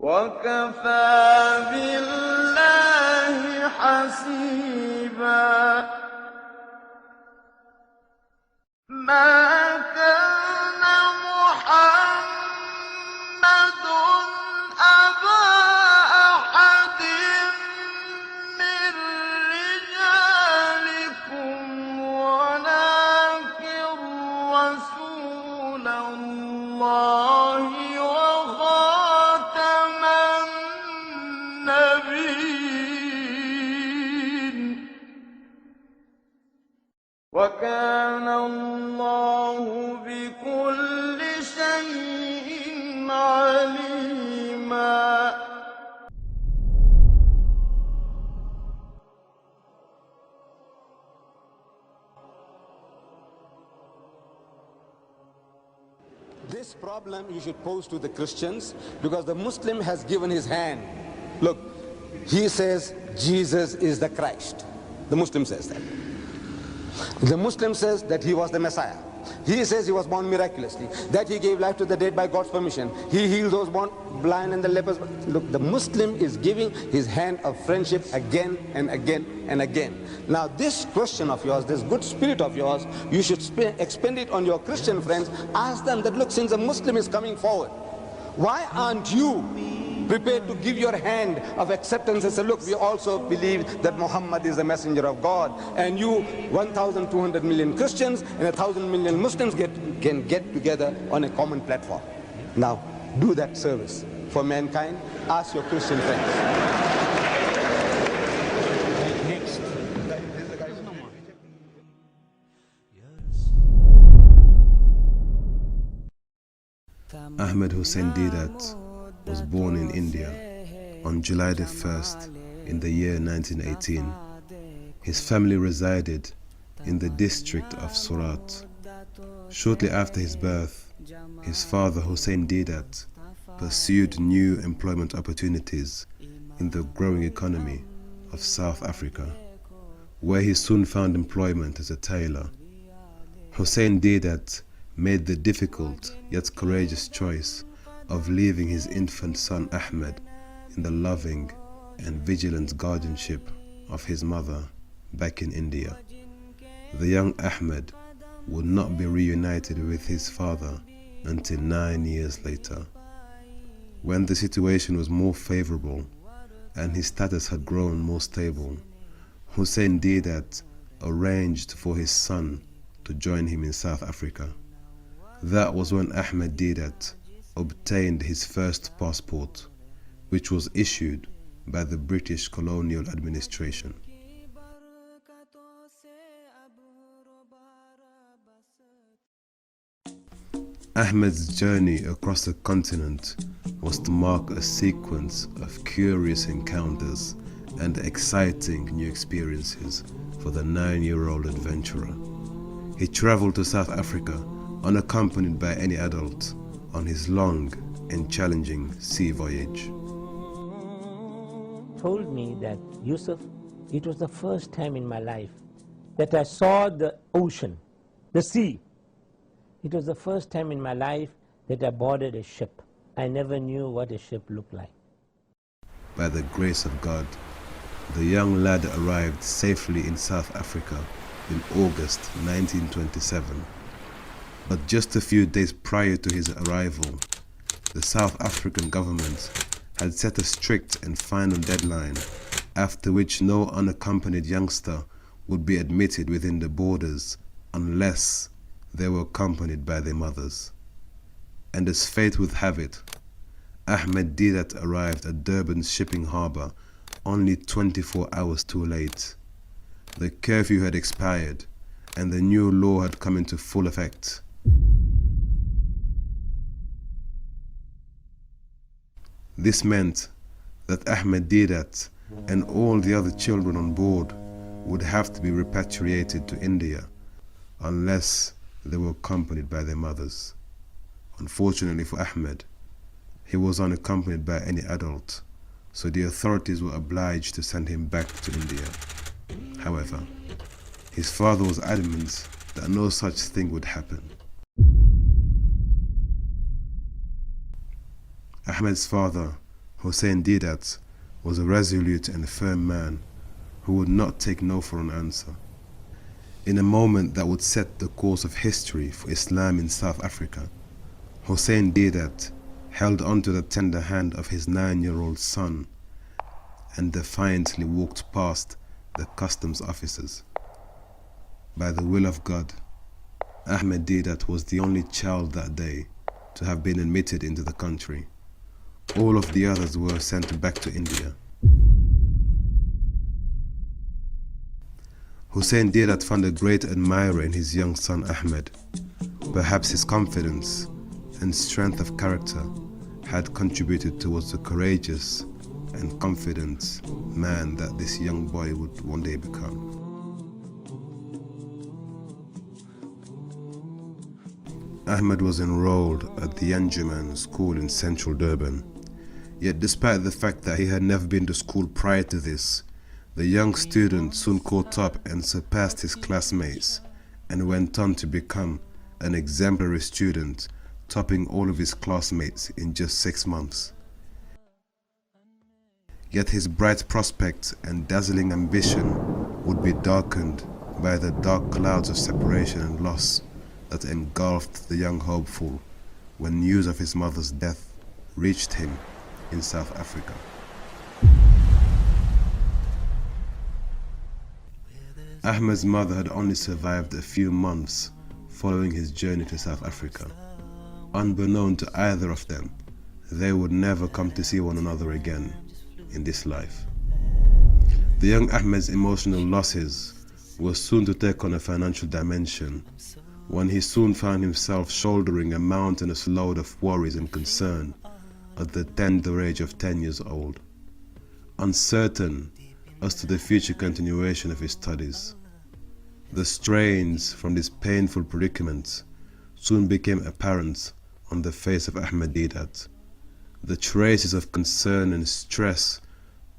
وَكَفَى بِاللَّهِ حَسِيبًا مَا كَانَ مُحَمَّدٌ أَبَا أَحَدٍ مِّن رِّجَالِكُمْ وَلَٰكِن رَّسُولَ اللَّهِ وَخَاتَمَ النَّبِيِّينَ وَكَانَ اللَّهُ بِكُلِّ شَيْءٍ عَلِيمًا. This problem you should pose to the Christians, because the Muslim has given his hand. Look, he says Jesus is the Christ. The Muslim says that. The Muslim says that he was the Messiah. He says he was born miraculously, that he gave life to the dead by God's permission. He healed those born blind and the lepers. Look, the Muslim is giving his hand of friendship again and again and again. Now this question of yours, this good spirit of yours, you should expend it on your Christian friends. Ask them that, look, since a Muslim is coming forward, why aren't you prepared to give your hand of acceptance and say, look, we also believe that Muhammad is the messenger of God, and you 1,200 million Christians and 1,000 million Muslims can get together on a common platform. Now do that service for mankind. Ask your Christian friends. Ahmed Hussein Deedat was born in India on July the 1st in the year 1918. His family resided in the district of Surat. Shortly after his birth, his father Hussein Deedat pursued new employment opportunities in the growing economy of South Africa, where he soon found employment as a tailor. Hussein Deedat made the difficult yet courageous choice of leaving his infant son Ahmed in the loving and vigilant guardianship of his mother back in India. The young Ahmed would not be reunited with his father until 9 years later. When the situation was more favorable and his status had grown more stable, Hussein Deedat arranged for his son to join him in South Africa. That was when Ahmed Deedat obtained his first passport, which was issued by the British colonial administration. Ahmed's journey across the continent was to mark a sequence of curious encounters and exciting new experiences for the 9-year-old adventurer. He traveled to South Africa unaccompanied by any adult on his long and challenging sea voyage. Told me that, Yusuf, it was the first time in my life that I saw the ocean, the sea. It was the first time in my life that I boarded a ship. I never knew what a ship looked like. By the grace of God, the young lad arrived safely in South Africa in August 1927. But just a few days prior to his arrival, the South African government had set a strict and final deadline, after which no unaccompanied youngster would be admitted within the borders unless they were accompanied by their mothers. And as fate would have it, Ahmed Deedat arrived at Durban's shipping harbour only 24 hours too late. The curfew had expired and the new law had come into full effect. This meant that Ahmed Deedat and all the other children on board would have to be repatriated to India unless they were accompanied by their mothers. Unfortunately for Ahmed, he was unaccompanied by any adult, so the authorities were obliged to send him back to India. However, his father was adamant that no such thing would happen. Ahmed's father, Hussein Deedat was a resolute and firm man who would not take no for an answer. In a moment that would set the course of history for Islam in South Africa, Hussein Deedat held onto the tender hand of his 9-year-old son and defiantly walked past the customs officers. By the will of God, Ahmed Deedat was the only child that day to have been admitted into the country. All of the others were sent back to India. Hussein Deedat found a great admirer in his young son Ahmed. Perhaps his confidence and strength of character had contributed towards the courageous and confident man that this young boy would one day become. Ahmed was enrolled at the Anjuman school in central Durban. Yet despite the fact that he had never been to school prior to this, the young student soon caught up and surpassed his classmates and went on to become an exemplary student, topping all of his classmates in just 6 months. Yet his bright prospects and dazzling ambition would be darkened by the dark clouds of separation and loss that engulfed the young hopeful when news of his mother's death reached him in South Africa. Ahmed's mother had only survived a few months following his journey to South Africa. Unbeknown to either of them, they would never come to see one another again in this life. The young Ahmed's emotional losses were soon to take on a financial dimension when he soon found himself shouldering a mountainous load of worries and concern at the tender age of 10 years old. Uncertain as to the future continuation of his studies, the strains from this painful predicament soon became apparent on the face of Ahmed Deedat. The traces of concern and stress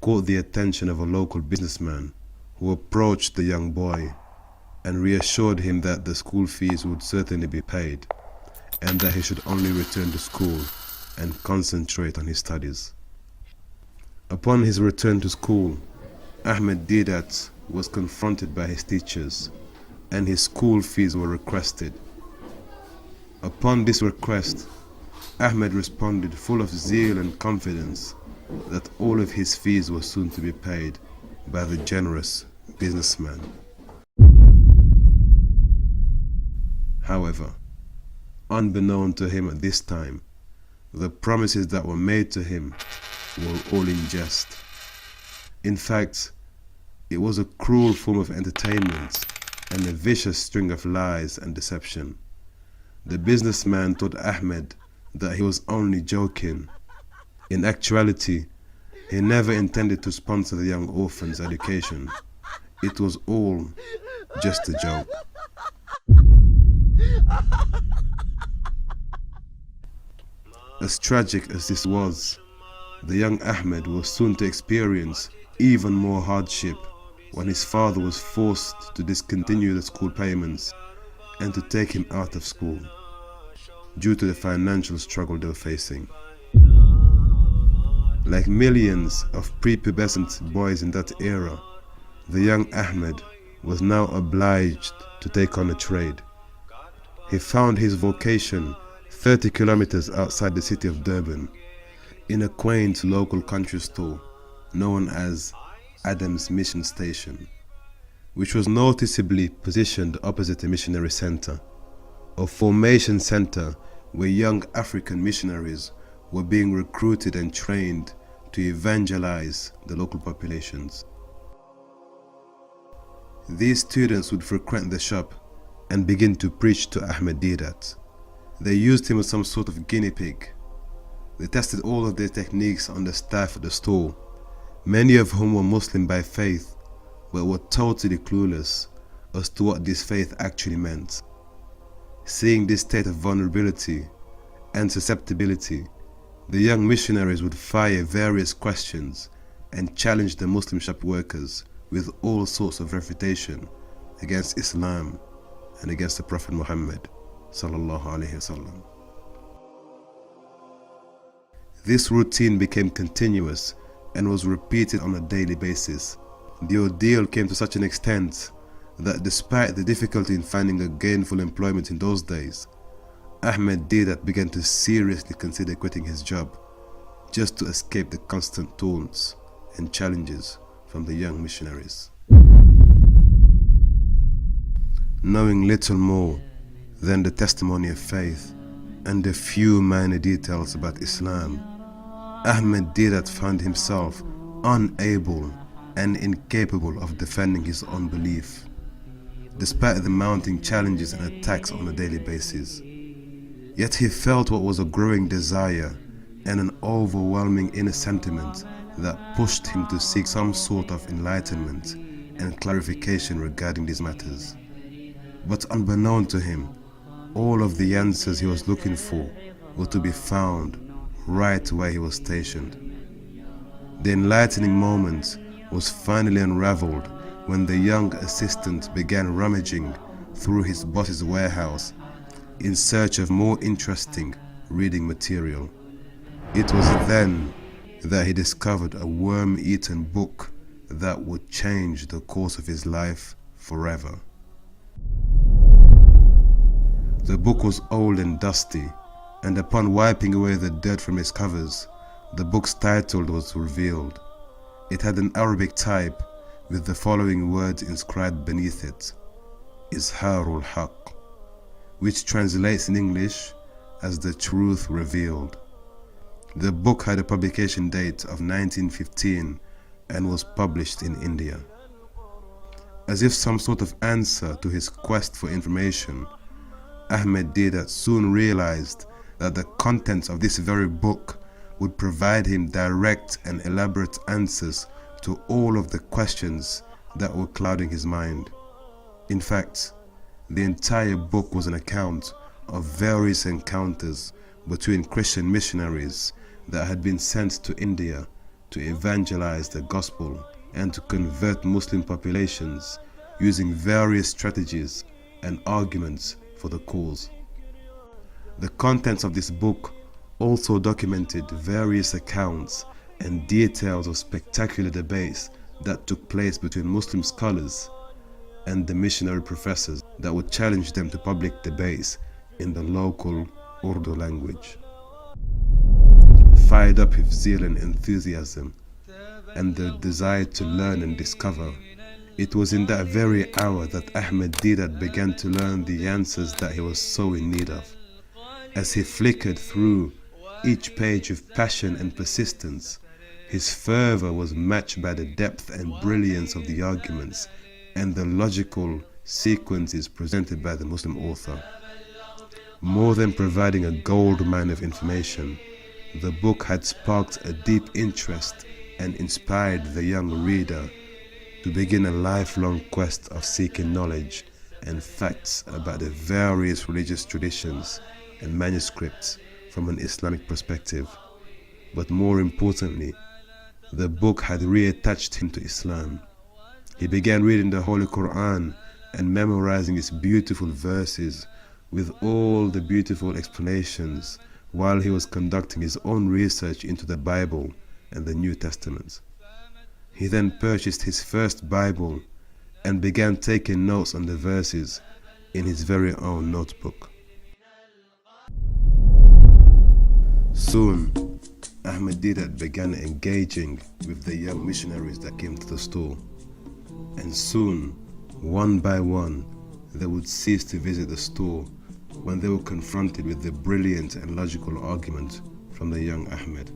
caught the attention of a local businessman who approached the young boy and reassured him that the school fees would certainly be paid and that he should only return to school and concentrate on his studies. Upon his return to school, Ahmed Deedat was confronted by his teachers and his school fees were requested. Upon this request, Ahmed responded full of zeal and confidence that all of his fees were soon to be paid by the generous businessman. However, unbeknown to him at this time, the promises that were made to him were all in jest. In fact, it was a cruel form of entertainment and a vicious string of lies and deception. The businessman told Ahmed that he was only joking. In actuality, he never intended to sponsor the young orphan's education. It was all just a joke. As tragic as this was, the young Ahmed was soon to experience even more hardship when his father was forced to discontinue the school payments and to take him out of school due to the financial struggle they were facing. Like millions of prepubescent boys in that era, the young Ahmed was now obliged to take on a trade. He found his vocation 30 kilometers outside the city of Durban, in a quaint local country store known as Adams Mission Station, which was noticeably positioned opposite a missionary center, a formation center where young African missionaries were being recruited and trained to evangelize the local populations. These students would frequent the shop and begin to preach to Ahmed Deedat. They used him as some sort of guinea pig. They tested all of their techniques on the staff at the store, many of whom were Muslim by faith, but were totally clueless as to what this faith actually meant. Seeing this state of vulnerability and susceptibility, the young missionaries would fire various questions and challenge the Muslim shop workers with all sorts of refutation against Islam and against the Prophet Muhammad sallallahu alaihi wasallam. This routine became continuous and was repeated on a daily basis. The ordeal came to such an extent that despite the difficulty in finding a gainful employment in those days, Ahmed Deedat began to seriously consider quitting his job just to escape the constant taunts and challenges from the young missionaries. Knowing little more than the testimony of faith and a few minor details about Islam, Ahmed Deedat found himself unable and incapable of defending his own belief, despite the mounting challenges and attacks on a daily basis. Yet he felt what was a growing desire and an overwhelming inner sentiment that pushed him to seek some sort of enlightenment and clarification regarding these matters. But unbeknown to him, all of the answers he was looking for were to be found right where he was stationed. The enlightening moment was finally unraveled when the young assistant began rummaging through his boss's warehouse in search of more interesting reading material. It was then that he discovered a worm-eaten book that would change the course of his life forever. The book was old and dusty, and upon wiping away the dirt from its covers, the book's title was revealed. It had an Arabic type with the following words inscribed beneath it: Izharul Haqq, which translates in English as the truth revealed. The book had a publication date of 1915 and was published in India. As if some sort of answer to his quest for information, Ahmed Deedat soon realized that the contents of this very book would provide him direct and elaborate answers to all of the questions that were clouding his mind. In fact, the entire book was an account of various encounters between Christian missionaries that had been sent to India to evangelize the gospel and to convert Muslim populations using various strategies and arguments for the cause. The contents of this book also documented various accounts and details of spectacular debates that took place between Muslim scholars and the missionary professors that would challenge them to public debates in the local Urdu language. Fired up with zeal and enthusiasm and the desire to learn and discover, it was in that very hour that Ahmed Deedat began to learn the answers that he was so in need of. As he flickered through each page with passion and persistence, his fervor was matched by the depth and brilliance of the arguments and the logical sequences presented by the Muslim author. More than providing a gold mine of information, the book had sparked a deep interest and inspired the young reader to begin a lifelong quest of seeking knowledge and facts about the various religious traditions and manuscripts from an Islamic perspective. But more importantly, the book had reattached him to Islam. He began reading the Holy Quran and memorizing its beautiful verses with all the beautiful explanations while he was conducting his own research into the Bible and the New Testament. He then purchased his first Bible and began taking notes on the verses in his very own notebook. Soon, Ahmed Deedat began engaging with the young missionaries that came to the store, and soon, one by one, they would cease to visit the store when they were confronted with the brilliant and logical argument from the young Ahmed.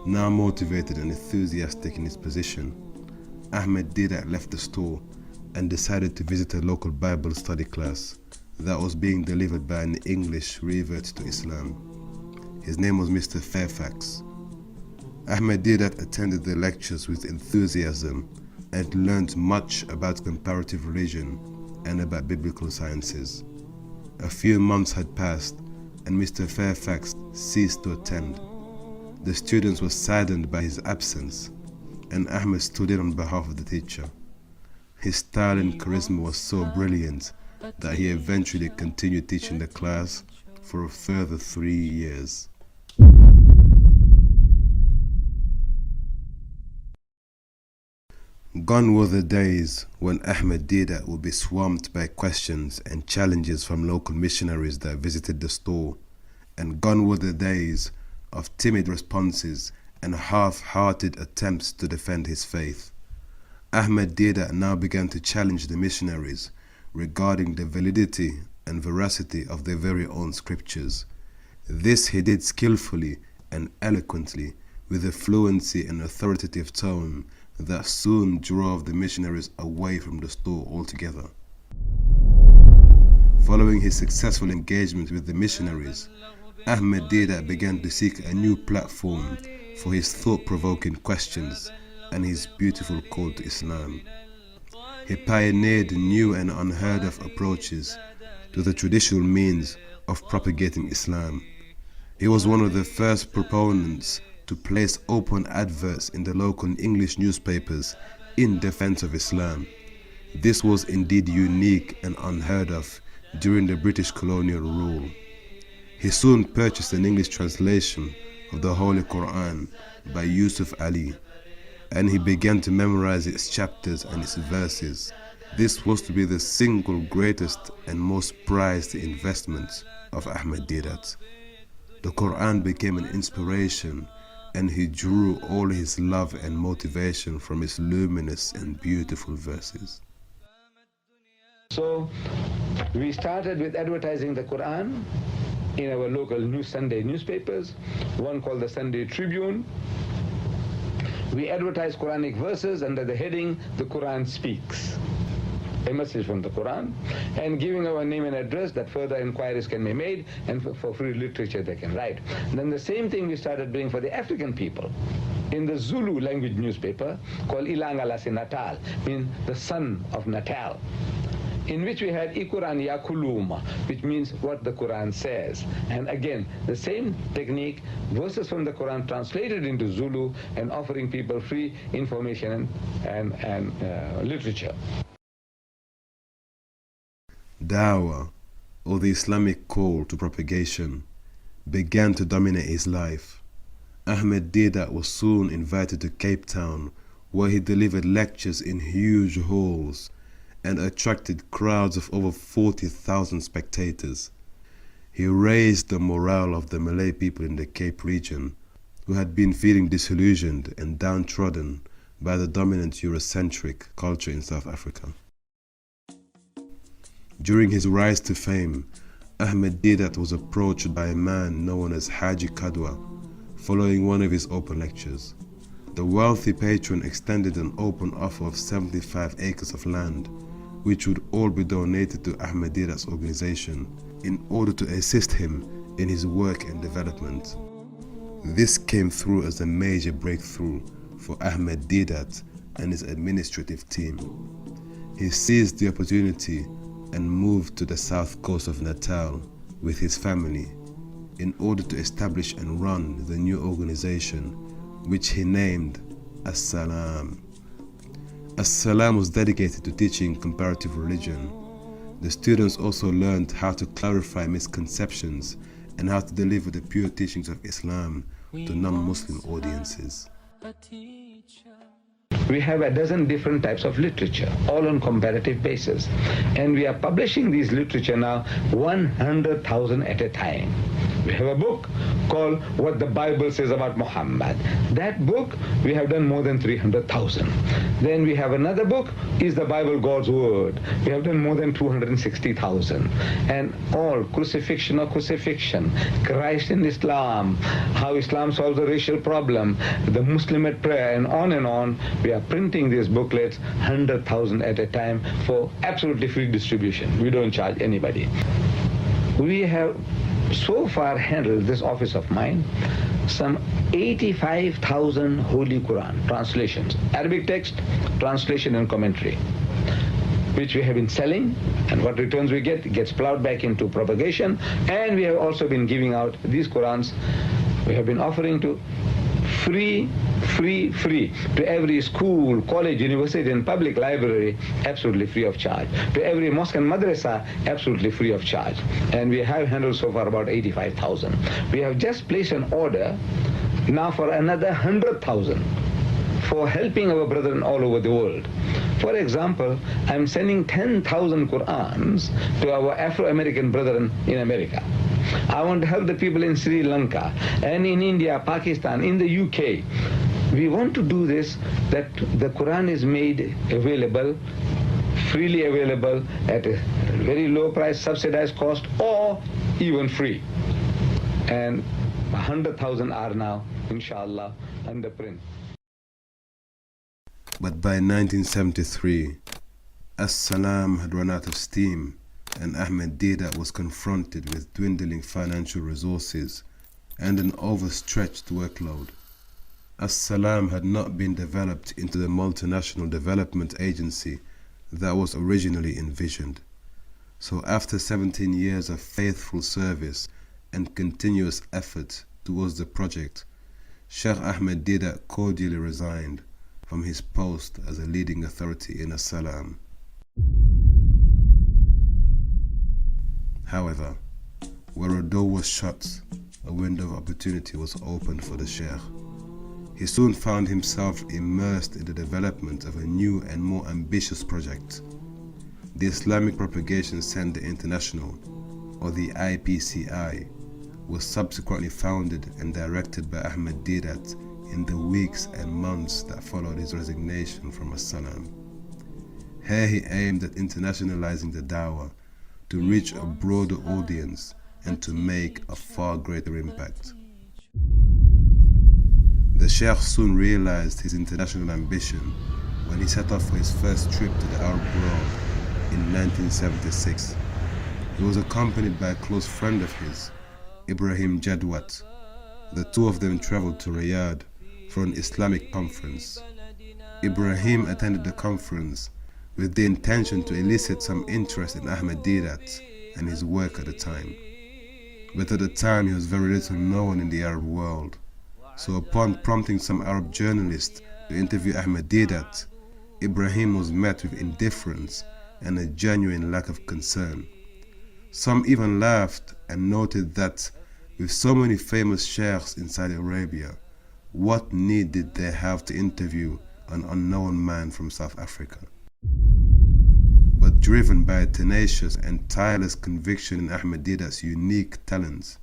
Now motivated and enthusiastic in his position, Ahmed Deedat left the store and decided to visit a local Bible study class that was being delivered by an English revert to Islam. His name was Mr. Fairfax. Ahmed Deedat attended the lectures with enthusiasm and learned much about comparative religion and about biblical sciences. A few months had passed and Mr. Fairfax ceased to attend. The students were saddened by his absence, and Ahmed stood in on behalf of the teacher. His style and charisma was so brilliant that he eventually continued teaching the class for a further 3 years. Gone were the days when Ahmed Deedat would be swamped by questions and challenges from local missionaries that visited the store, and gone were the days of timid responses and half-hearted attempts to defend his faith. Ahmed Deedat now began to challenge the missionaries regarding the validity and veracity of their very own scriptures. This he did skillfully and eloquently, with a fluency and authoritative tone that soon drove the missionaries away from the store altogether. Following his successful engagement with the missionaries, Ahmed Deedat began to seek a new platform for his thought-provoking questions and his beautiful call to Islam. He pioneered new and unheard-of approaches to the traditional means of propagating Islam. He was one of the first proponents to place open adverts in the local English newspapers in defense of Islam. This was indeed unique and unheard of during the British colonial rule. He soon purchased an English translation of the Holy Quran by Yusuf Ali, and he began to memorize its chapters and its verses. This was to be the single greatest and most prized investment of Ahmed Deedat. The Quran became an inspiration, and he drew all his love and motivation from its luminous and beautiful verses. So we started with advertising the Quran in our local Sunday newspapers, one called the Sunday Tribune. We advertised Quranic verses under the heading, "The Quran Speaks," a message from the Quran, and giving our name and address that further inquiries can be made, and for free literature they can write. And then the same thing we started doing for the African people in the Zulu language newspaper called Ilanga Lasi Natal, means the son of Natal, in which we had Quran Yakuluma, which means what the Quran says. And again, the same technique, verses from the Quran translated into Zulu and offering people free information and literature. Dawah, or the Islamic call to propagation, began to dominate his life. Ahmed Deedat was soon invited to Cape Town, where he delivered lectures in huge halls and attracted crowds of over 40,000 spectators. He raised the morale of the Malay people in the Cape region, who had been feeling disillusioned and downtrodden by the dominant Eurocentric culture in South Africa. During his rise to fame, Ahmed Deedat was approached by a man known as Haji Kadwa, following one of his open lectures. The wealthy patron extended an open offer of 75 acres of land, which would all be donated to Ahmed Deedat's organization in order to assist him in his work and development. This came through as a major breakthrough for Ahmed Deedat and his administrative team. He seized the opportunity and moved to the south coast of Natal with his family in order to establish and run the new organization, which he named As-Salam. As-Salam was dedicated to teaching comparative religion. The students also learned how to clarify misconceptions and how to deliver the pure teachings of Islam to non-Muslim audiences. We have a dozen different types of literature, all on comparative basis. And we are publishing these literature now 100,000 at a time. We have a book called What the Bible Says About Muhammad. That book, we have done more than 300,000. Then we have another book, Is the Bible God's Word? We have done more than 260,000. And all crucifixion or crucifixion, Christ in Islam, how Islam solves the racial problem, the Muslim at prayer, and on. We are printing these booklets 100,000 at a time for absolutely free distribution. We don't charge anybody. We have so far handled this office of mine some 85,000 Holy Quran translations, Arabic text, translation and commentary, which we have been selling, and what returns we get gets plowed back into propagation. And we have also been giving out these Qurans. We have been offering to free, free, free. To every school, college, university, and public library, absolutely free of charge. To every mosque and madrasa, absolutely free of charge. And we have handled so far about 85,000. We have just placed an order now for another 100,000 for helping our brethren all over the world. For example, I'm sending 10,000 Qur'ans to our Afro-American brethren in America. I want to help the people in Sri Lanka and in India, Pakistan, in the UK. We want to do this, that the Quran is made available, freely available at a very low price, subsidized cost, or even free. And 100,000 are now, inshallah, under print. But by 1973, As-Salam had run out of steam, and Ahmed Deedat was confronted with dwindling financial resources and an overstretched workload. As-Salam had not been developed into the multinational development agency that was originally envisioned. So after 17 years of faithful service and continuous effort towards the project, Shaikh Ahmed Deedat cordially resigned from his post as a leading authority in As-Salam. However, where a door was shut, a window of opportunity was opened for the Sheikh. He soon found himself immersed in the development of a new and more ambitious project. The Islamic Propagation Center International, or the IPCI, was subsequently founded and directed by Ahmed Deedat in the weeks and months that followed his resignation from As-Salam. Here he aimed at internationalizing the dawah to reach a broader audience and to make a far greater impact. The Sheikh soon realized his international ambition when he set off for his first trip to the Arab world in 1976. He was accompanied by a close friend of his, Ibrahim Jadwat. The two of them traveled to Riyadh for an Islamic conference. Ibrahim attended the conference with the intention to elicit some interest in Ahmed Deedat and his work at the time. But at the time he was very little known in the Arab world. So upon prompting some Arab journalists to interview Ahmed Deedat, Ibrahim was met with indifference and a genuine lack of concern. Some even laughed and noted that with so many famous sheikhs in Saudi Arabia, what need did they have to interview an unknown man from South Africa? But driven by a tenacious and tireless conviction in Ahmed Deedat's unique talents,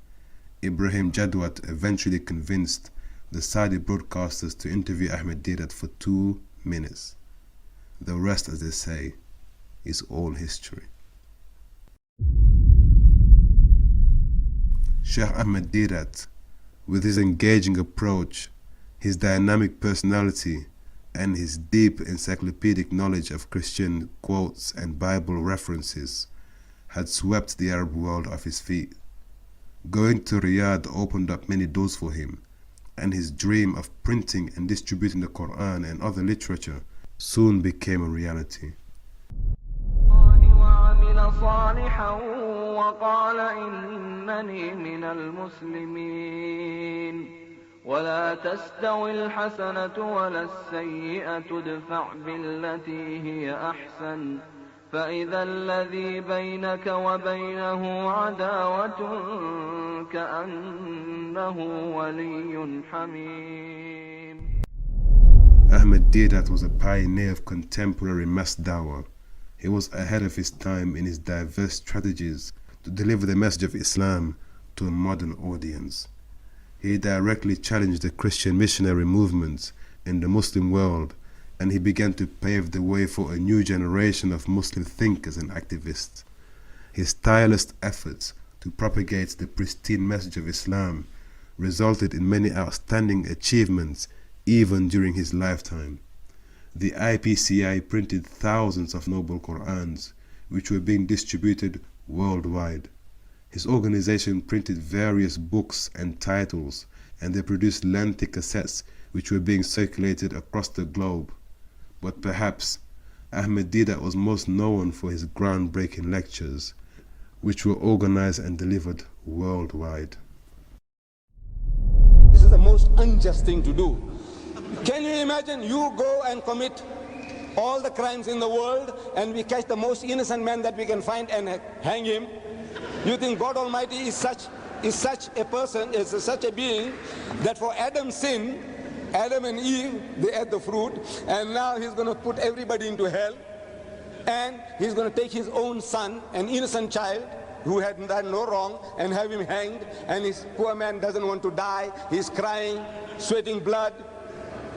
Ibrahim Jadwat eventually convinced the Saudi broadcasters to interview Ahmed Deedat for 2 minutes. The rest, as they say, is all history. Shaikh Ahmed Deedat, with his engaging approach, his dynamic personality, and his deep encyclopedic knowledge of Christian quotes and Bible references, had swept the Arab world off his feet. Going to Riyadh opened up many doors for him, and his dream of printing and distributing the Quran and other literature soon became a reality. وقال إنني من المسلمين ولا تستوي الحسنة ولا السيئة ادفع بالتي هي أحسن فإذا الذي بينك وبينه عداوة كأنه ولي حميم. Ahmed Deedat was a pioneer of contemporary mass dawah. He was ahead of his time in his diverse strategies to deliver the message of Islam to a modern audience. He directly challenged the Christian missionary movements in the Muslim world, and he began to pave the way for a new generation of Muslim thinkers and activists. His tireless efforts to propagate the pristine message of Islam resulted in many outstanding achievements even during his lifetime. The IPCI printed thousands of noble Qur'ans, which were being distributed worldwide. His organization printed various books and titles, and they produced lengthy cassettes which were being circulated across the globe. But perhaps Ahmed Deedat was most known for his groundbreaking lectures, which were organized and delivered worldwide. is the most unjust thing to do. Can you imagine you go and commit all the crimes in the world and we catch the most innocent man that we can find and hang him? You think God Almighty is such a person, is such a being that for Adam's sin, Adam and Eve, they ate the fruit, and now he's going to put everybody into hell, and he's going to take his own son, an innocent child who had done no wrong, and have him hanged, and his poor man doesn't want to die, he's crying, sweating blood,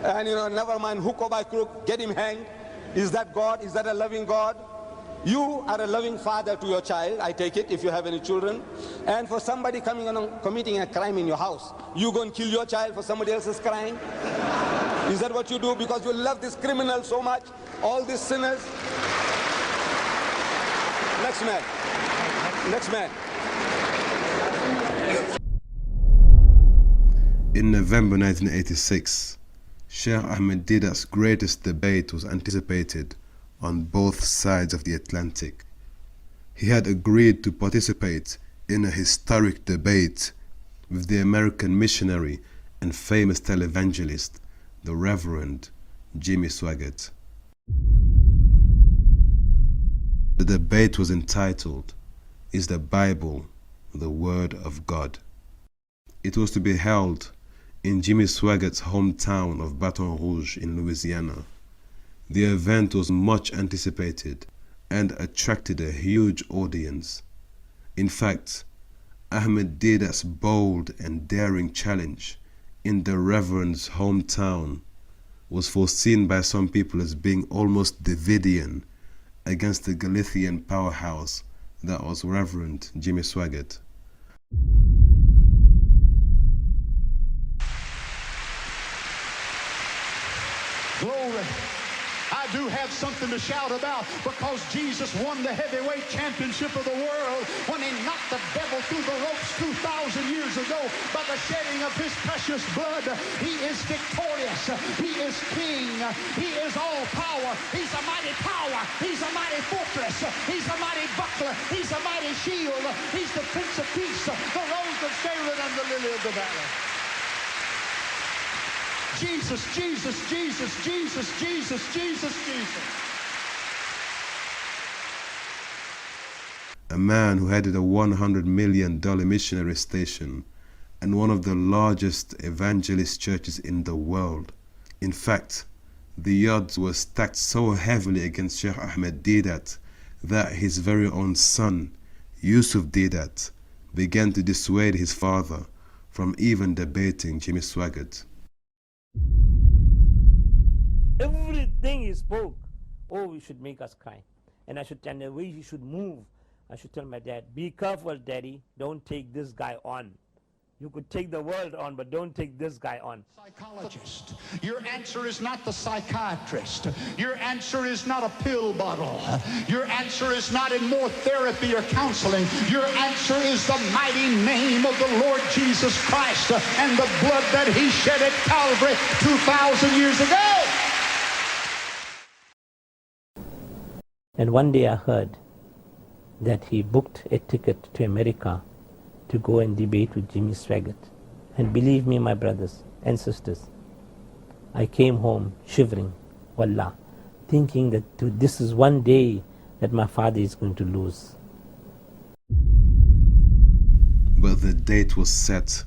and never mind, hook or by crook, get him hanged. Is that God? Is that a loving God? You are a loving father to your child, I take it, if you have any children. And for somebody coming along committing a crime in your house, you go and kill your child for somebody else's crime? Is that what you do because you love this criminal so much, all these sinners? Next man. Next man. In November 1986, Shaikh Ahmed Deedat's greatest debate was anticipated on both sides of the Atlantic. He had agreed to participate in a historic debate with the American missionary and famous televangelist, the Reverend Jimmy Swaggart. The debate was entitled, "Is the Bible the Word of God?" It was to be held in Jimmy Swaggart's hometown of Baton Rouge in Louisiana. The event was much anticipated and attracted a huge audience. In fact, Ahmed Deedat's bold and daring challenge in the Reverend's hometown was foreseen by some people as being almost Davidian against the Galician powerhouse that was Reverend Jimmy Swaggart. Glory. I do have something to shout about because Jesus won the heavyweight championship of the world when he knocked the devil through the ropes 2,000 years ago by the shedding of his precious blood. He is victorious. He is king. He is all power. He's a mighty tower. He's a mighty fortress. He's a mighty buckler. He's a mighty shield. He's the Prince of Peace, the Rose of Sharon, and the Lily of the Valley. Jesus, Jesus, Jesus, Jesus, Jesus, Jesus, Jesus. A man who headed a $100 million missionary station and one of the largest evangelist churches in the world. In fact, the odds were stacked so heavily against Shaikh Ahmed Deedat that his very own son, Yusuf Deedat, began to dissuade his father from even debating Jimmy Swaggart. Everything he spoke, we should make us cry. And the way he should move, I should tell my dad, be careful, Daddy, don't take this guy on. You could take the world on, but don't take this guy on. Psychologist. Your answer is not the psychiatrist. Your answer is not a pill bottle. Your answer is not in more therapy or counseling. Your answer is the mighty name of the Lord Jesus Christ and the blood that he shed at Calvary 2,000 years ago. And one day I heard that he booked a ticket to America to go and debate with Jimmy Swaggart. And believe me, my brothers and sisters, I came home shivering, wallah, thinking that this is one day that my father is going to lose. But the date was set,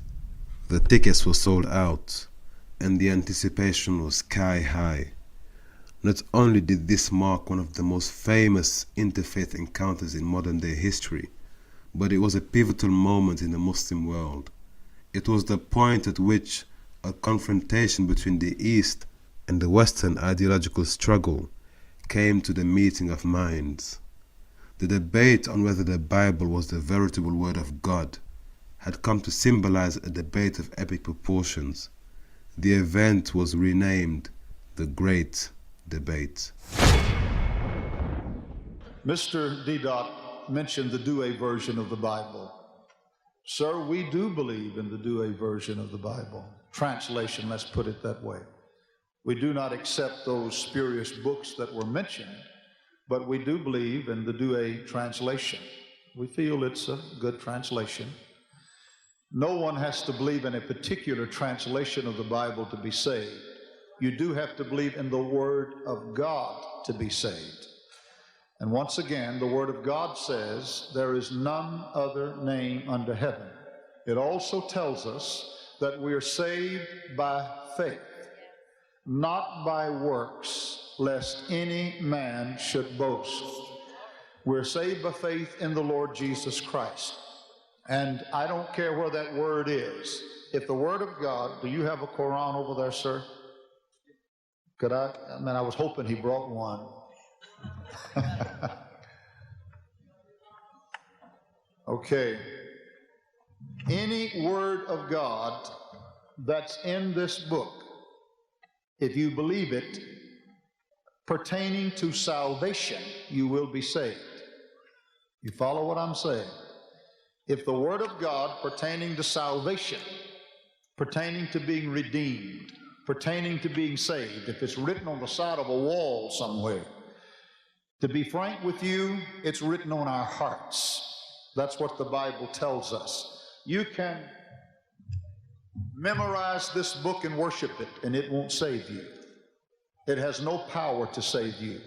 the tickets were sold out, and the anticipation was sky high. Not only did this mark one of the most famous interfaith encounters in modern day history, but it was a pivotal moment in the Muslim world. It was the point at which a confrontation between the East and the Western ideological struggle came to the meeting of minds. The debate on whether the Bible was the veritable word of God had come to symbolize a debate of epic proportions. The event was renamed the Great Debate. Mr. Deedat mentioned the Douay version of the Bible. Sir, we do believe in the Douay version of the Bible. Translation, let's put it that way. We do not accept those spurious books that were mentioned, but we do believe in the Douay translation. We feel it's a good translation. No one has to believe in a particular translation of the Bible to be saved. You do have to believe in the Word of God to be saved. And once again, the Word of God says there is none other name under heaven. It also tells us that we are saved by faith, not by works, lest any man should boast. We're saved by faith in the Lord Jesus Christ. And I don't care where that word is. If the Word of God, do you have a Quran over there, sir? Could I mean, I was hoping he brought one. Okay. Any word of God that's in this book, if you believe it, pertaining to salvation, you will be saved. You follow what I'm saying? If the Word of God pertaining to salvation, pertaining to being redeemed, pertaining to being saved, if it's written on the side of a wall somewhere, to be frank with you, it's written on our hearts. That's what the Bible tells us. You can memorize this book and worship it, and it won't save you. It has no power to save you.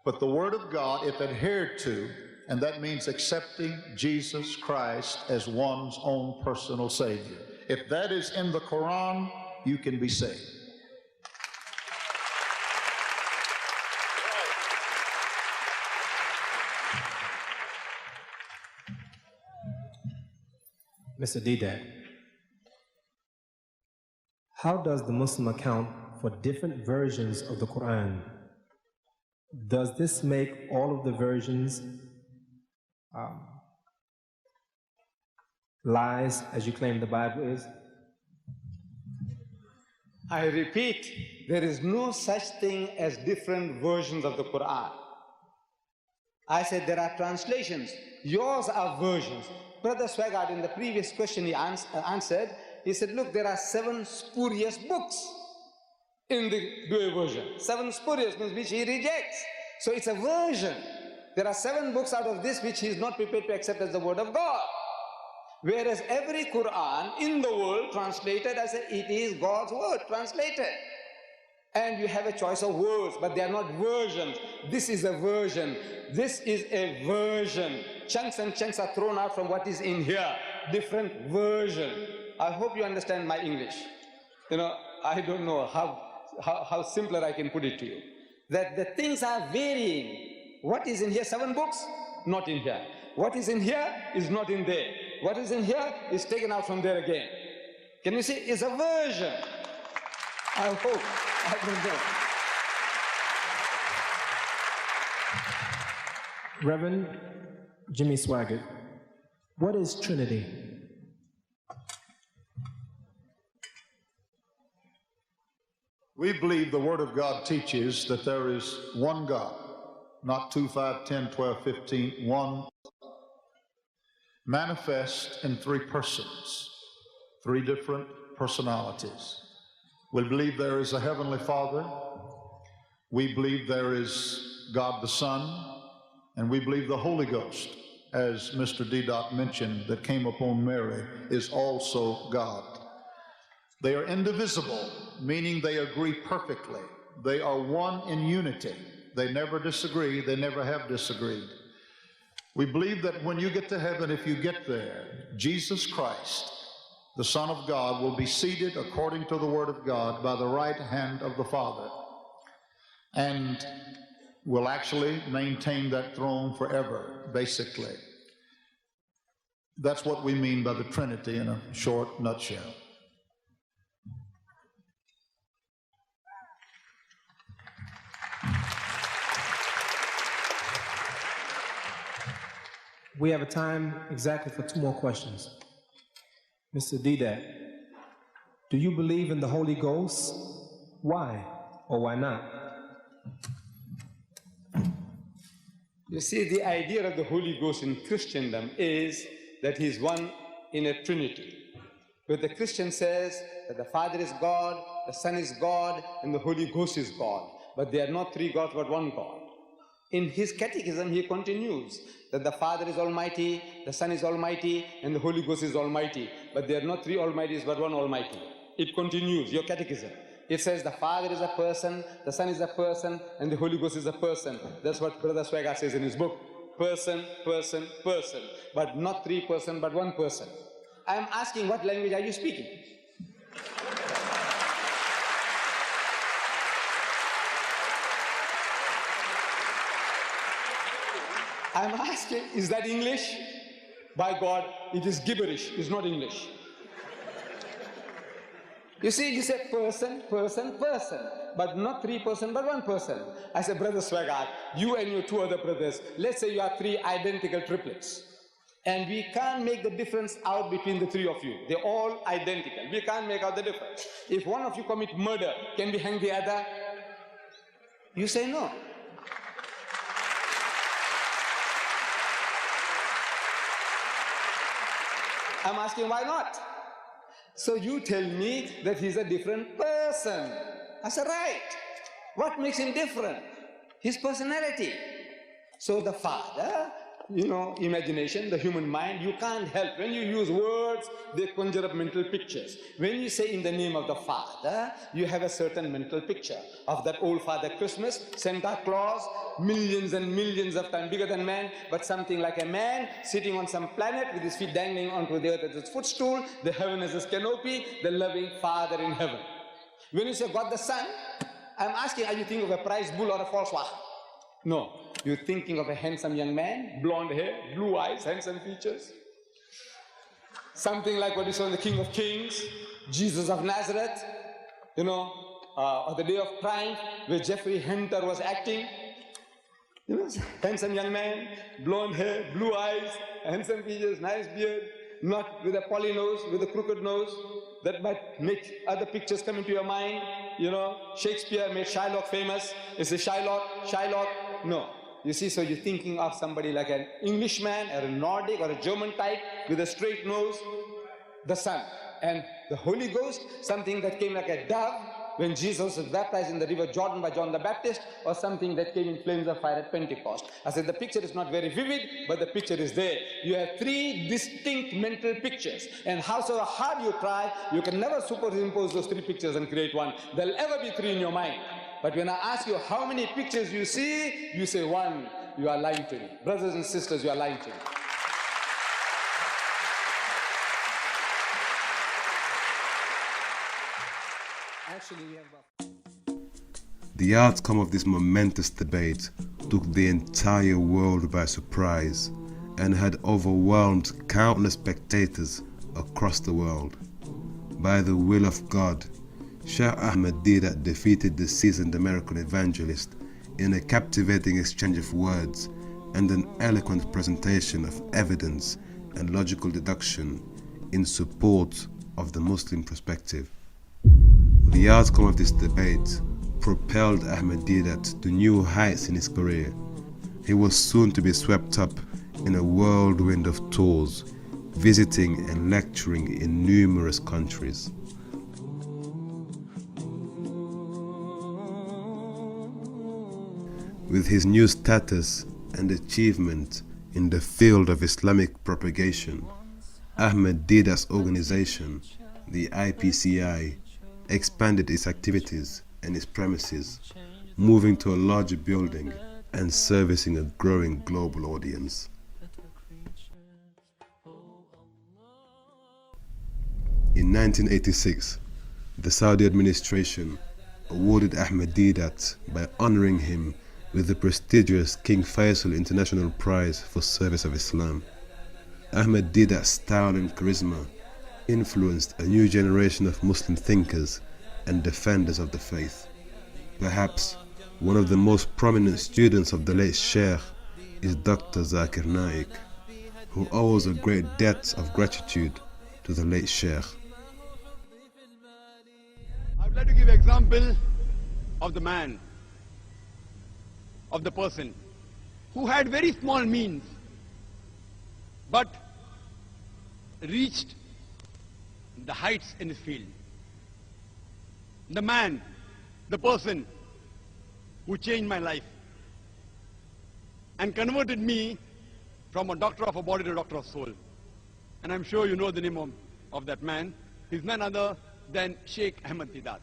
But the Word of God, if adhered to, and that means accepting Jesus Christ as one's own personal Savior. If that is in the Quran, you can be saved. Mr. Deedat, how does the Muslim account for different versions of the Quran? Does this make all of the versions lies, as you claim the Bible is? I repeat, there is no such thing as different versions of the Quran. I said there are translations. Yours are versions. Brother Swaggart, in the previous question he answered, he said, look, there are 7 spurious books in the Dewey version. 7 spurious means which he rejects. So it's a version. There are 7 books out of this which he is not prepared to accept as the Word of God. Whereas every Quran in the world translated as it is God's Word translated. And you have a choice of words, but they are not versions. This is a version. This is a version. Chunks and chunks are thrown out from what is in here. Different version. I hope you understand my English. You know, I don't know how simpler I can put it to you. That the things are varying. What is in here? 7 books? Not in here. What is in here is not in there. What is in here is taken out from there again. Can you see? It's a version. I hope. I don't know. Reverend Jimmy Swaggart, what is Trinity? We believe the Word of God teaches that there is one God, not 2, 5, 10, 12, 15, one, manifest in 3 persons, 3 different personalities. We believe there is a Heavenly Father, we believe there is God the Son, and we believe the Holy Ghost, as Mr. Deedat mentioned, that came upon Mary, is also God. They are indivisible, meaning they agree perfectly. They are one in unity. They never disagree. They never have disagreed. We believe that when you get to heaven, if you get there, Jesus Christ, the Son of God, will be seated according to the Word of God by the right hand of the Father, and will actually maintain that throne forever, basically. That's what we mean by the Trinity in a short nutshell. We have a time exactly for 2 more questions. Mr. Deedat, do you believe in the Holy Ghost? Why or why not? You see, the idea of the Holy Ghost in Christendom is that he is one in a Trinity. But the Christian says that the Father is God, the Son is God, and the Holy Ghost is God. But they are not 3 gods, but 1 God. In his catechism, he continues that the Father is Almighty, the Son is Almighty, and the Holy Ghost is Almighty. But there are not three Almighties, but one Almighty. It continues, your catechism. It says the Father is a person, the Son is a person, and the Holy Ghost is a person. That's what Brother Swagger says in his book. Person, person, person. But not three person, but one person. I am asking, what language are you speaking? I'm asking, is that English? By God, it is gibberish, it's not English. You see, you say person, person, person, but not three person, but one person. I said, Brother Swagat, you and your two other brothers, let's say you are three identical triplets, and we can't make the difference out between the three of you. They're all identical. We can't make out the difference. If one of you commit murder, can we hang the other? You say no. I'm asking, why not? So you tell me that he's a different person. I said, right. What makes him different? His personality. So the Father, imagination, the human mind, you can't help. When you use words, they conjure up mental pictures. When you say in the name of the Father, you have a certain mental picture of that old Father Christmas, Santa Claus, millions and millions of times bigger than man, but something like a man sitting on some planet with his feet dangling onto the earth as his footstool, the heaven as his canopy, the loving Father in heaven. When you say God the Son, I'm asking, are you thinking of a prize bull or a false one? No. You're thinking of a handsome young man, blonde hair, blue eyes, handsome features. Something like what you saw in the King of Kings, Jesus of Nazareth, or the Day of Triumph, where Jeffrey Hunter was acting. Handsome young man, blonde hair, blue eyes, handsome features, nice beard, not with a poly nose, with a crooked nose. That might make other pictures come into your mind. Shakespeare made Shylock famous. Is it Shylock? No. You see, so you're thinking of somebody like an Englishman or a Nordic or a German type with a straight nose, the Son. And the Holy Ghost, something that came like a dove when Jesus was baptized in the river Jordan by John the Baptist, or something that came in flames of fire at Pentecost. I said the picture is not very vivid, but the picture is there. You have three distinct mental pictures, and howsoever hard you try, you can never superimpose those three pictures and create one. There'll ever be three in your mind. But when I ask you how many pictures you see, you say one. You are lying to me. Brothers and sisters, you are lying to me. The outcome of this momentous debate took the entire world by surprise and had overwhelmed countless spectators across the world. By the will of God, Shaikh Ahmed Deedat defeated the seasoned American evangelist in a captivating exchange of words and an eloquent presentation of evidence and logical deduction in support of the Muslim perspective. The outcome of this debate propelled Ahmed Deedat to new heights in his career. He was soon to be swept up in a whirlwind of tours, visiting and lecturing in numerous countries. With his new status and achievement in the field of Islamic propagation, Ahmed Deedat's organization, the IPCI, expanded its activities and its premises, moving to a larger building and servicing a growing global audience. In 1986, the Saudi administration awarded Ahmed Deedat by honoring him with the prestigious King Faisal International Prize for Service of Islam. Ahmed Deedat's style and charisma influenced a new generation of Muslim thinkers and defenders of the faith. Perhaps one of the most prominent students of the late Sheikh is Dr. Zakir Naik, who owes a great debt of gratitude to the late Sheikh. I would like to give an example of the man, of the person who had very small means but reached the heights in his field. The man, the person who changed my life. and converted me from a doctor of a body to a doctor of soul. And I'm sure you know the name of that man. He's none other than Shaikh Ahmed Deedat.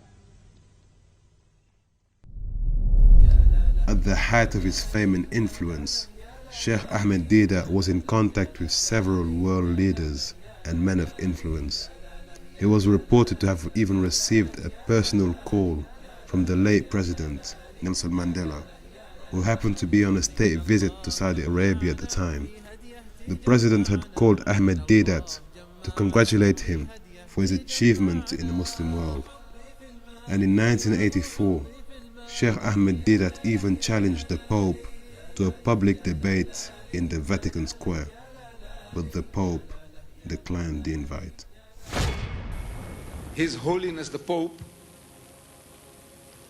At the height of his fame and influence, Shaikh Ahmed Deedat was in contact with several world leaders and men of influence. He was reported to have even received a personal call from the late President Nelson Mandela, who happened to be on a state visit to Saudi Arabia at the time. The President had called Ahmed Deedat to congratulate him for his achievement in the Muslim world. And in 1984, Shaikh Ahmed Deedat even challenged the Pope to a public debate in the Vatican Square, but the Pope declined the invite. His Holiness the Pope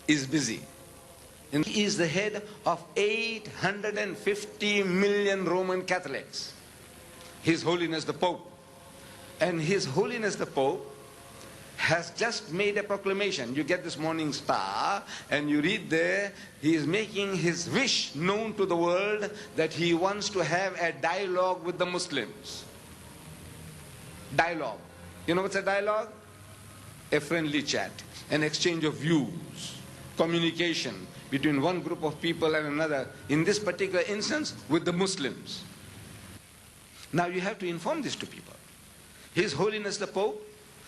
is busy. And he is the head of 850 million Roman Catholics. His Holiness the Pope. And His Holiness the Pope has just made a proclamation. You get this Morning Star and you read there, he is making his wish known to the world that he wants to have a dialogue with the Muslims. Dialogue. You know what's a dialogue? A friendly chat, an exchange of views, communication between one group of people and another, in this particular instance with the Muslims. Now you have to inform this to people. His Holiness the Pope,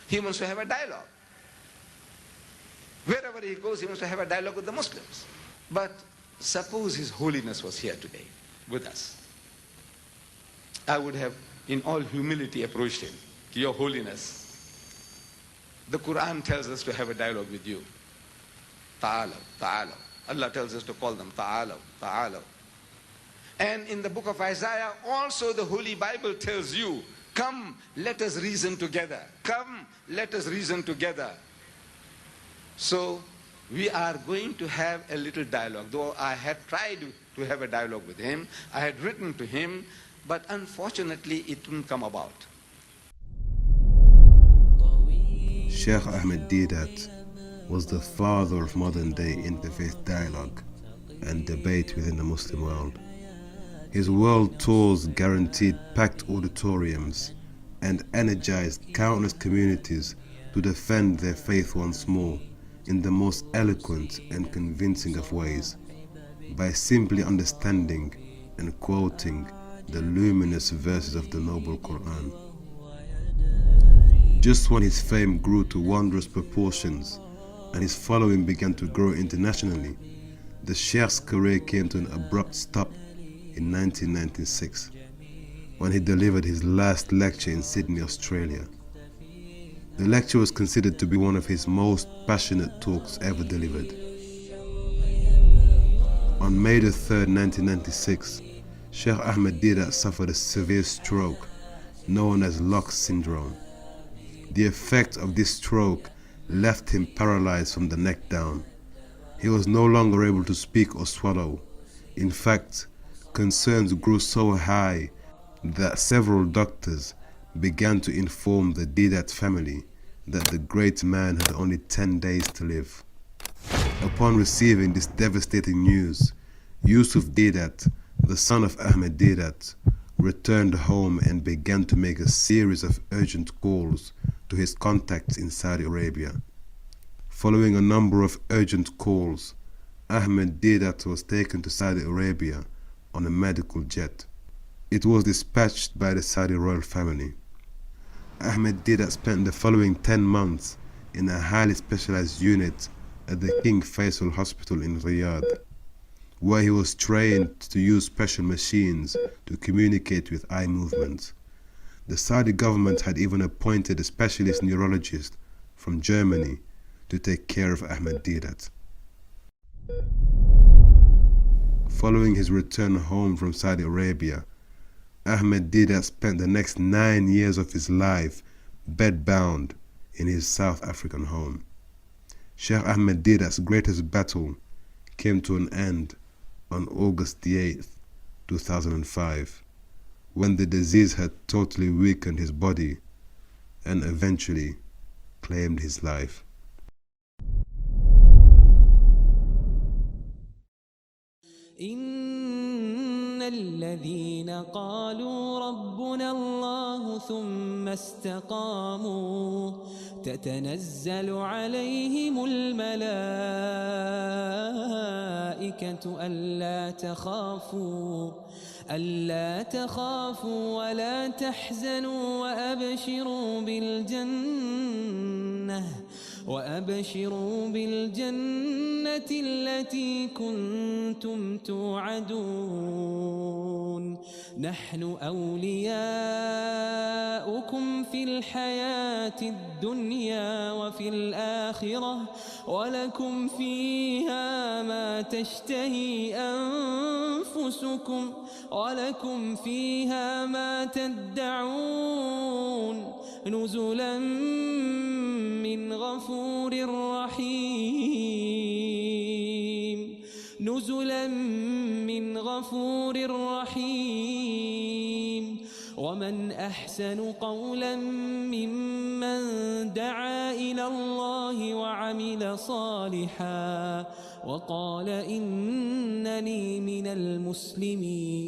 he wants to have a dialogue. Wherever he goes, he wants to have a dialogue with the Muslims. But suppose His Holiness was here today with us. I would have, in all humility, approached him. Your Holiness, the Quran tells us to have a dialogue with you. Ta'alaw, ta'alaw. Allah tells us to call them ta'alaw, ta'alaw. And in the book of Isaiah, also the Holy Bible tells you, come, let us reason together. Come, let us reason together. So, we are going to have a little dialogue. Though I had tried to have a dialogue with him, I had written to him, but unfortunately it didn't come about. Shaikh Ahmed Deedat was the father of modern-day interfaith dialogue and debate within the Muslim world. His world tours guaranteed packed auditoriums and energized countless communities to defend their faith once more in the most eloquent and convincing of ways, by simply understanding and quoting the luminous verses of the noble Quran. Just when his fame grew to wondrous proportions and his following began to grow internationally, the Sheikh's career came to an abrupt stop in 1996, when he delivered his last lecture in Sydney, Australia. The lecture was considered to be one of his most passionate talks ever delivered. On May the 3rd, 1996, Shaikh Ahmed Deedat suffered a severe stroke known as Locke syndrome. The effect of this stroke left him paralyzed from the neck down. He was no longer able to speak or swallow. In fact, concerns grew so high that several doctors began to inform the Deedat family that the great man had only 10 days to live. Upon receiving this devastating news, Yusuf Deedat, the son of Ahmed Deedat, returned home and began to make a series of urgent calls to his contacts in Saudi Arabia. Following a number of urgent calls, Ahmed Deedat was taken to Saudi Arabia on a medical jet. It was dispatched by the Saudi royal family. Ahmed Deedat spent the following 10 months in a highly specialized unit at the King Faisal Hospital in Riyadh, where he was trained to use special machines to communicate with eye movements. The Saudi government had even appointed a specialist neurologist from Germany to take care of Ahmed Deedat. Following his return home from Saudi Arabia, Ahmed Deedat spent the next 9 years of his life bedbound in his South African home. Shaikh Ahmed Deedat's greatest battle came to an end on August the 8th, 2005, when the disease had totally weakened his body and eventually claimed his life. إن الذين قالوا ربنا الله ثم استقاموا تتنزل عليهم الملائكة ألا تخافوا ولا تحزنوا وأبشروا بالجنة التي كنتم توعدون نحن أولياؤكم في الحياة الدنيا وفي الآخرة ولكم فيها ما تشتهي أنفسكم ولكم فيها ما تدعون نزلا من غفور رحيم ومن أحسن قولا ممن دعا إلى الله وعمل صالحا وقال إنني من المسلمين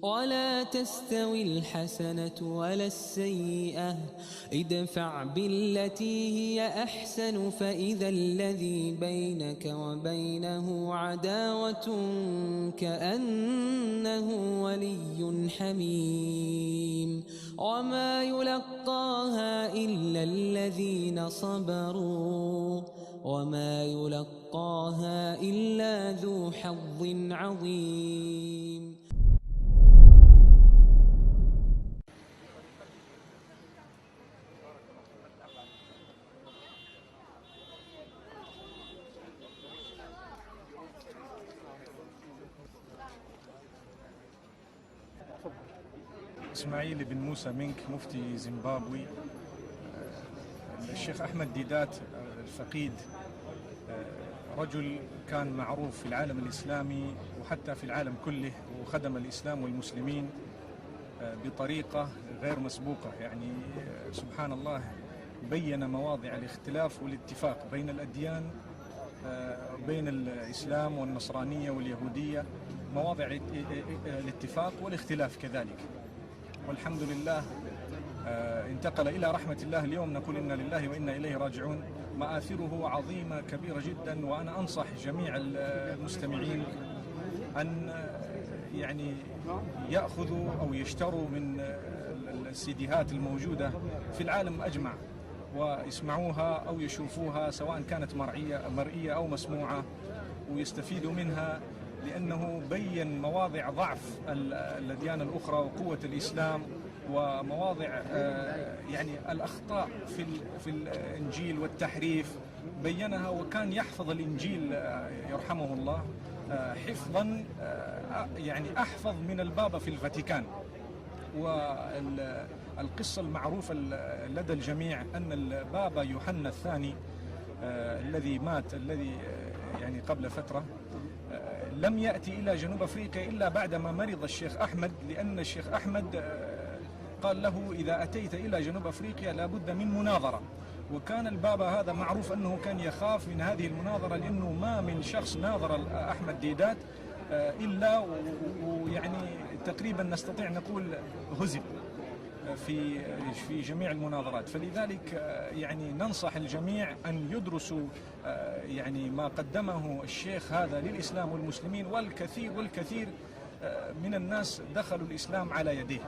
ولا تستوي الحسنة ولا السيئة ادفع بالتي هي أحسن فإذا الذي بينك وبينه عداوة كأنه ولي حميم وما يلقاها إلا الذين صبروا وما يلقاها إلا ذو حظ عظيم. إسماعيل بن موسى منك مفتي زيمبابوي. الشيخ أحمد ديدات الفقيد رجل كان معروف في العالم الإسلامي وحتى في العالم كله، وخدم الإسلام والمسلمين بطريقة غير مسبوقة. يعني سبحان الله بين مواضع الاختلاف والاتفاق بين الأديان، بين الإسلام والنصرانية واليهودية، مواضع الاتفاق والاختلاف كذلك. والحمد لله انتقل إلى رحمة الله. اليوم نقول إنا لله وإنا إليه راجعون. مآثره عظيمة كبيرة جدا، وأنا أنصح جميع المستمعين أن يعني يأخذوا أو يشتروا من السيديهات الموجودة في العالم أجمع ويسمعوها أو يشوفوها، سواء كانت مرئية أو مسموعة، ويستفيدوا منها، لأنه بين مواضع ضعف الأديان الأخرى وقوة الإسلام، ومواضع يعني الأخطاء في الإنجيل والتحريف بينها. وكان يحفظ الإنجيل يرحمه الله حفظا يعني أحفظ من البابا في الفاتيكان. والقصة المعروفة لدى الجميع أن البابا يوحنا الثاني الذي مات يعني قبل فترة لم يأتي إلى جنوب أفريقيا إلا بعدما مرض الشيخ أحمد، لأن الشيخ أحمد قال له إذا أتيت إلى جنوب أفريقيا لابد من مناظرة. وكان البابا هذا معروف أنه كان يخاف من هذه المناظرة، لأنه ما من شخص ناظر أحمد ديدات إلا ويعني تقريبا نستطيع نقول هزم في جميع المناظرات. فلذلك يعني ننصح الجميع أن يدرسوا يعني ما قدمه الشيخ هذا للإسلام والمسلمين، والكثير من الناس دخلوا الإسلام على يديه.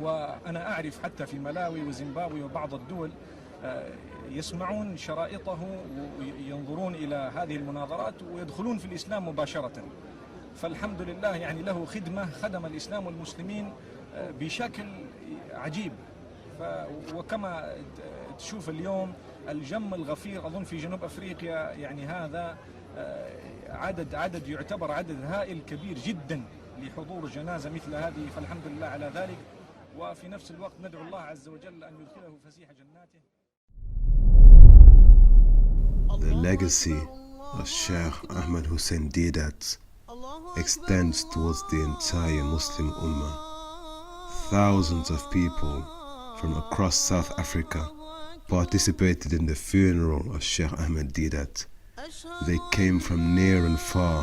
وأنا أعرف حتى في ملاوي وزيمبابوي وبعض الدول يسمعون شرائطه وينظرون إلى هذه المناظرات ويدخلون في الإسلام مباشرة. فالحمد لله يعني له خدم الإسلام والمسلمين بشكل عجيب. وكما تشوف اليوم الجم الغفير أظن في جنوب أفريقيا، يعني هذا عدد يعتبر عدد هائل كبير جدا لحضور جنازة مثل هذه، فالحمد لله على ذلك. وفي نفس الوقت ندعو الله عز وجل أن يدخله فسيح جناته. The legacy of Shaikh Ahmed Deedat extends towards the entire Muslim Ummah. Thousands of people from across South Africa participated in the funeral of Shaikh Ahmed Deedat. They came from near and far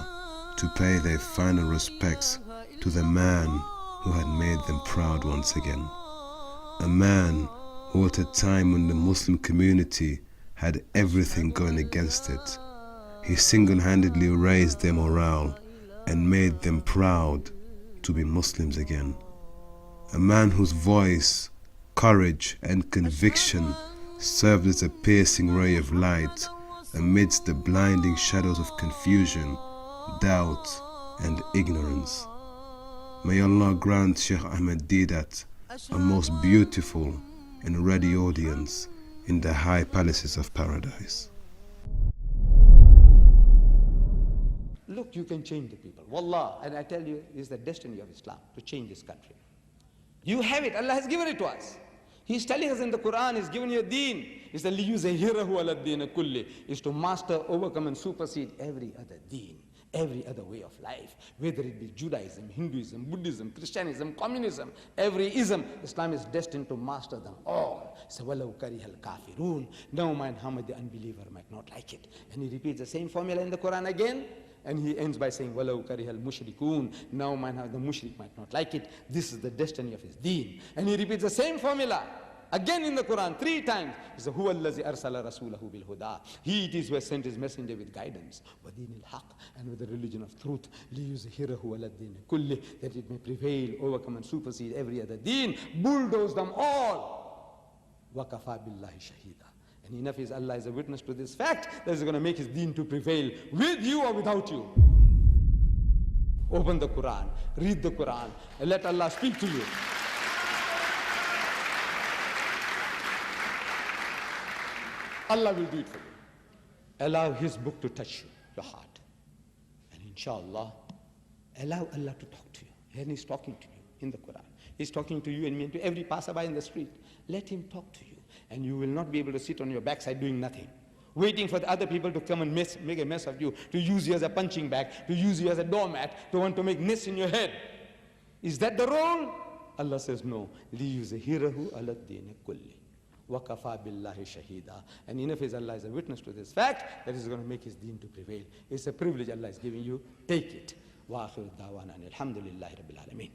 to pay their final respects to the man who had made them proud once again. A man who at a time when the Muslim community had everything going against it, he single-handedly raised their morale and made them proud to be Muslims again. A man whose voice, courage and conviction served as a piercing ray of light amidst the blinding shadows of confusion, doubt and ignorance. May Allah grant Shaikh Ahmed Deedat a most beautiful and ready audience in the high palaces of paradise. Look, you can change the people. Wallah, and I tell you, it is the destiny of Islam to change this country. You have it. Allah has given it to us. He's telling us in the Quran, He's given you a deen. It's the liyuzahirahu ala deen kulli, is to master, overcome and supersede every other deen, every other way of life, whether it be Judaism, Hinduism, Buddhism, Christianism, communism, every ism. Islam is destined to master them all. So, walau karihal kafirun, no mind how much the unbeliever might not like it. And he repeats the same formula in the Quran again. And he ends by saying, وَلَوْ كَرِهَ الْمُشْرِكُونَ, now man, how the mushrik might not like it. This is the destiny of his deen. And he repeats the same formula again in the Quran 3 times. He says, هُوَ الَّذِي أَرْسَلَ رَسُولَهُ بِالْهُدَى. He it is who has sent his messenger with guidance, وَدِينِ الْحَقِّ, and with the religion of truth, لِيُزْهِرَهُ عَلَى الدِّينِ كُلِّهِ, that it may prevail, overcome and supersede every other deen, bulldoze them all. وَكَفَى بِاللَّهِ شَهِيدًا. And enough is Allah is a witness to this fact that is going to make his deen to prevail with you or without you. Open the Quran, read the Quran, and let Allah speak to you. Allah will do it for you. Allow His book to touch you, your heart. And inshallah, allow Allah to talk to you. And He's talking to you in the Quran. He's talking to you and me and to every passerby in the street. Let Him talk to you. And you will not be able to sit on your backside doing nothing, waiting for the other people to come and make a mess of you, to use you as a punching bag, to use you as a doormat, to want to make nests in your head. Is that the role? Allah says no. لِيُزْهِرَهُ عَلَى الدِّينِ كُلِّهِ وَكَفَى بِاللَّهِ شَهِيدًا. And enough is Allah is a witness to this fact that is going to make His deen to prevail. It's a privilege Allah is giving you. Take it. وَآخِرُ الدَّعْوَانَ أَنِ الْحَمْدُ لِلَّهِ رَبِّ الْعَالَمِينَ.